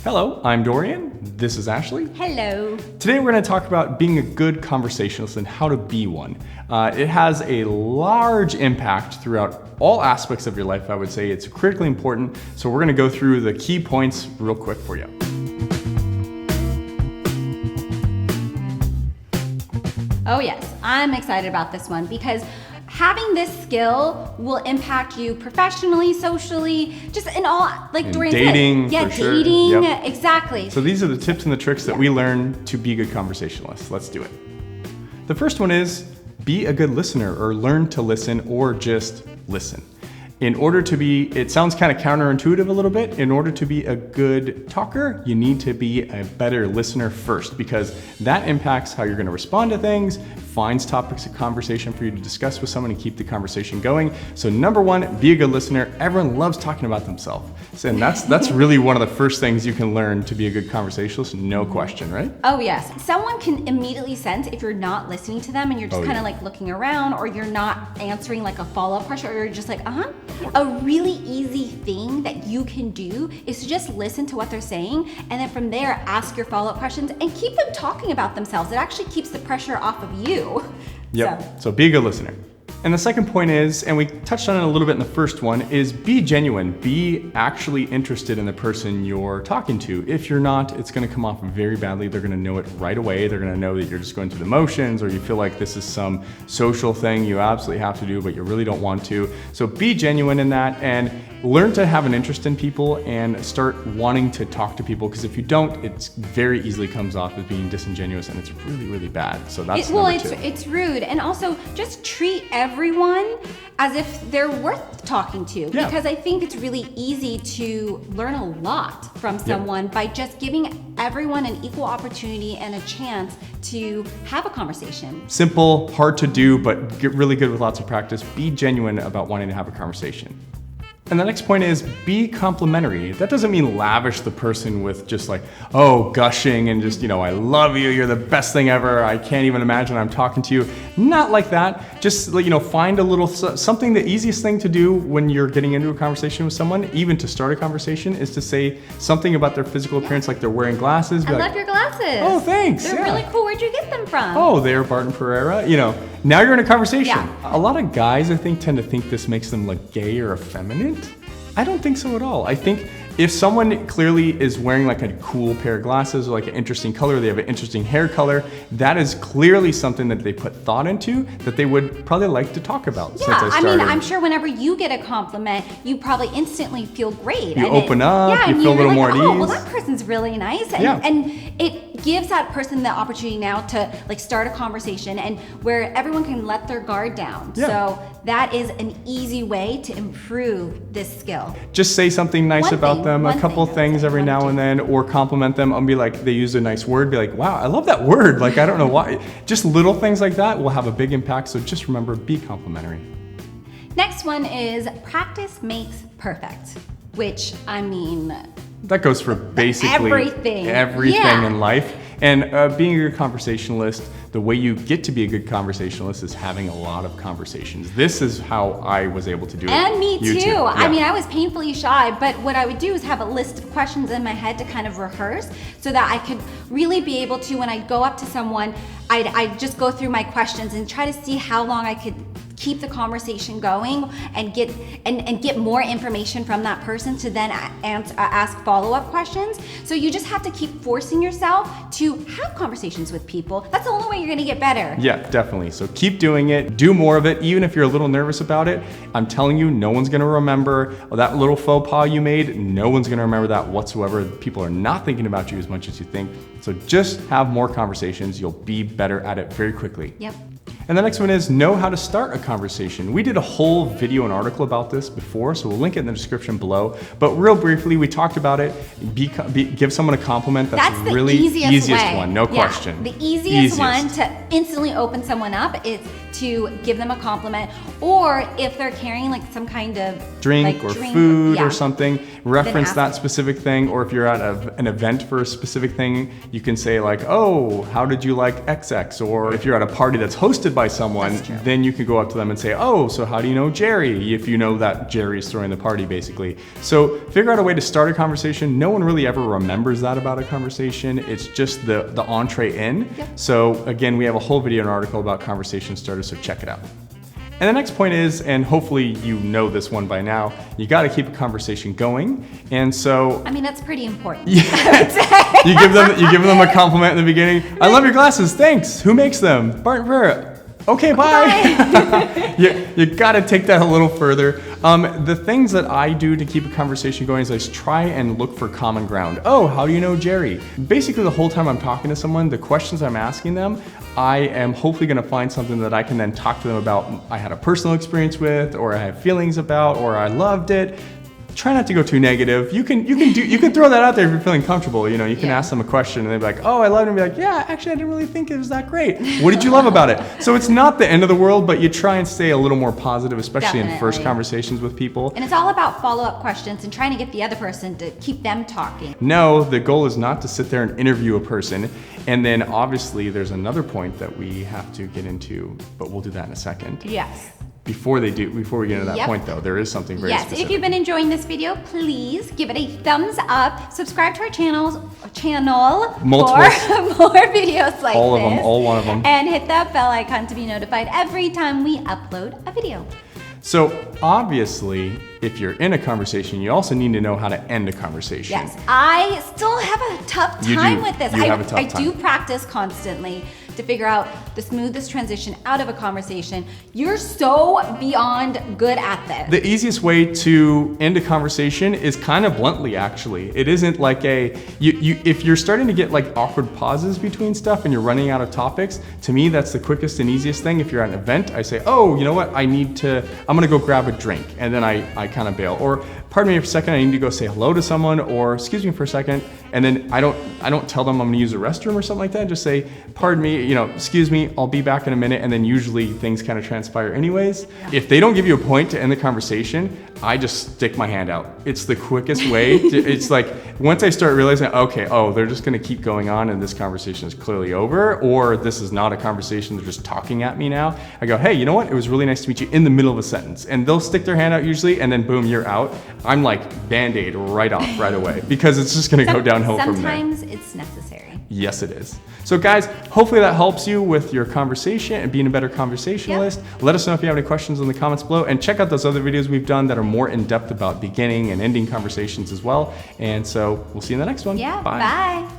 Hello, I'm Dorian. This is Ashley. Hello. Today we're going to talk about being a good conversationalist and how to be one. It has a large impact throughout all aspects of your life, I would say. It's critically important, so we're going to go through the key points real quick for you. Oh yes, I'm excited about this one because having this skill will impact you professionally, socially, just in all, like Dorian said. Dating, yeah, for sure. dating, Yep. Exactly. So these are the tips and the tricks that we learn to be good conversationalists. Let's do it. The first one is be a good listener, or learn to listen, or just listen. In order to be, it sounds kind of counterintuitive a little bit, in order to be a good talker, you need to be a better listener first, because that impacts how you're going to respond to things, finds topics of conversation for you to discuss with someone and keep the conversation going. So number one, be a good listener. Everyone loves talking about themselves. And that's really one of the first things you can learn to be a good conversationalist, no question, right? Oh yes, someone can immediately sense if you're not listening to them and you're just kind of like looking around, or you're not answering like a follow-up question, or you're just like, A really easy thing that you can do is to just listen to what they're saying, and then from there ask your follow-up questions and keep them talking about themselves. It actually keeps the pressure off of you. Yep, so be a good listener. And the second point is, and we touched on it a little bit in the first one, is be genuine. Be actually interested in the person you're talking to. If you're not, it's gonna come off very badly. They're gonna know it right away. They're gonna know that you're just going through the motions, or you feel like this is some social thing you absolutely have to do, but you really don't want to. So be genuine in that, and learn to have an interest in people and start wanting to talk to people, because if you don't, it very easily comes off as being disingenuous, and it's really, really bad. So that's number two. It's rude. And also just treat everyone as if they're worth talking to, because I think it's really easy to learn a lot from someone by just giving everyone an equal opportunity and a chance to have a conversation. Simple, hard to do, but get really good with lots of practice. Be genuine about wanting to have a conversation. And the next point is be complimentary. That doesn't mean lavish the person with just like, gushing and just, I love you, you're the best thing ever, I can't even imagine I'm talking to you. Not like that. Just, find a little something. The easiest thing to do when you're getting into a conversation with someone, even to start a conversation, is to say something about their physical appearance, like they're wearing glasses. I love your glasses. Oh, thanks. They're really cool. Where'd you get them from? Oh, they're Barton Pereira. Now you're in a conversation. Yeah. A lot of guys, I think, tend to think this makes them look gay or effeminate. I don't think so at all. I think if someone clearly is wearing like a cool pair of glasses, or like an interesting color, they have an interesting hair color, that is clearly something that they put thought into, that they would probably like to talk about. Yeah, since I started. I'm sure whenever you get a compliment, you probably instantly feel great. You open up, you feel a little more at ease. Oh, well, that person's really nice. And it gives that person the opportunity now to start a conversation, and where everyone can let their guard down. Yeah. So that is an easy way to improve this skill. Just say something nice about them, a couple things every now and then, or compliment them and be like, they use a nice word, be like, wow, I love that word. I don't know why. Just little things like that will have a big impact. So just remember, be complimentary. Next one is practice makes perfect, which that goes for basically everything in life. And being a good conversationalist, the way you get to be a good conversationalist is having a lot of conversations. This is how I was able to do it. And me too. Yeah. I was painfully shy, but what I would do is have a list of questions in my head to kind of rehearse, so that I could really be able to, when I go up to someone, I'd just go through my questions and try to see how long I could keep the conversation going and get more information from that person to then ask follow-up questions. So you just have to keep forcing yourself to have conversations with people. That's the only way you're gonna get better. Yeah, definitely. So keep doing it, do more of it, even if you're a little nervous about it. I'm telling you, no one's gonna remember that little faux pas you made. No one's gonna remember that whatsoever. People are not thinking about you as much as you think. So just have more conversations. You'll be better at it very quickly. Yep. And the next one is know how to start a conversation. We did a whole video and article about this before, so we'll link it in the description below. But real briefly, we talked about it. Give someone a compliment. That's the really easiest way. One, no question. The easiest one to instantly open someone up is to give them a compliment, or if they're carrying some kind of drink or food or something, reference that specific thing. Or if you're at an event for a specific thing, you can say oh, how did you like XX? Or if you're at a party that's hosted by someone, That's true. then you can go up to them and say, oh, so how do you know Jerry? If you know that Jerry's throwing the party, basically. So figure out a way to start a conversation. No one really ever remembers that about a conversation. It's just the entree in. Yep. So again, we have a whole video and article about conversation starters, so check it out. And the next point is, and hopefully you know this one by now, you got to keep a conversation going. And so, I mean, that's pretty important. yeah, you give them a compliment in the beginning. I love your glasses. Thanks. Who makes them? Barton Ferrer. Okay, bye. You got to take that a little further. The things that I do to keep a conversation going is I try and look for common ground. Oh, how do you know Jerry? Basically, the whole time I'm talking to someone, the questions I'm asking them, I am hopefully going to find something that I can then talk to them about. I had a personal experience with, or I have feelings about, or I loved it. Try not to go too negative. You can throw that out there if you're feeling comfortable. You know, you can ask them a question and they'll be like, oh, I loved it. And be like, yeah, actually, I didn't really think it was that great. What did you love about it? So it's not the end of the world, but you try and stay a little more positive, especially in first conversations with people. And it's all about follow-up questions and trying to get the other person to keep them talking. No, the goal is not to sit there and interview a person. And then obviously there's another point that we have to get into, but we'll do that in a second. Yes. Before we get into that point though, there is something very specific. If you've been enjoying this video, please give it a thumbs up, subscribe to our channel Multiple. for more videos like all this. of them, all one of them. And hit that bell icon to be notified every time we upload a video. So obviously, if you're in a conversation, you also need to know how to end a conversation. Yes, I still have a tough time with this. I do practice constantly to figure out the smoothest transition out of a conversation. You're so beyond good at this. The easiest way to end a conversation is kind of bluntly, actually. It isn't like if you're starting to get like awkward pauses between stuff and you're running out of topics, to me, that's the quickest and easiest thing. If you're at an event, I say, oh, you know what? I'm gonna go grab a drink. And then I kind of bail. Or pardon me for a second, I need to go say hello to someone, or excuse me for a second. And then I don't tell them I'm gonna use a restroom or something like that. Just say, pardon me, excuse me, I'll be back in a minute. And then usually things kind of transpire anyways. Yeah. If they don't give you a point to end the conversation, I just stick my hand out. It's the quickest way. It's like, once I start realizing, okay, they're just gonna keep going on and this conversation is clearly over, or this is not a conversation, they're just talking at me now. I go, hey, you know what? It was really nice to meet you, in the middle of a sentence. And they'll stick their hand out usually, and then boom, you're out. I'm like Band-Aid right off right away, because it's just gonna go downhill from there. Sometimes it's necessary. Yes, it is. So guys, hopefully that helps you with your conversation and being a better conversationalist. Yep. Let us know if you have any questions in the comments below, and check out those other videos we've done that are more in depth about beginning and ending conversations as well. And so we'll see you in the next one. Yeah, bye. Bye.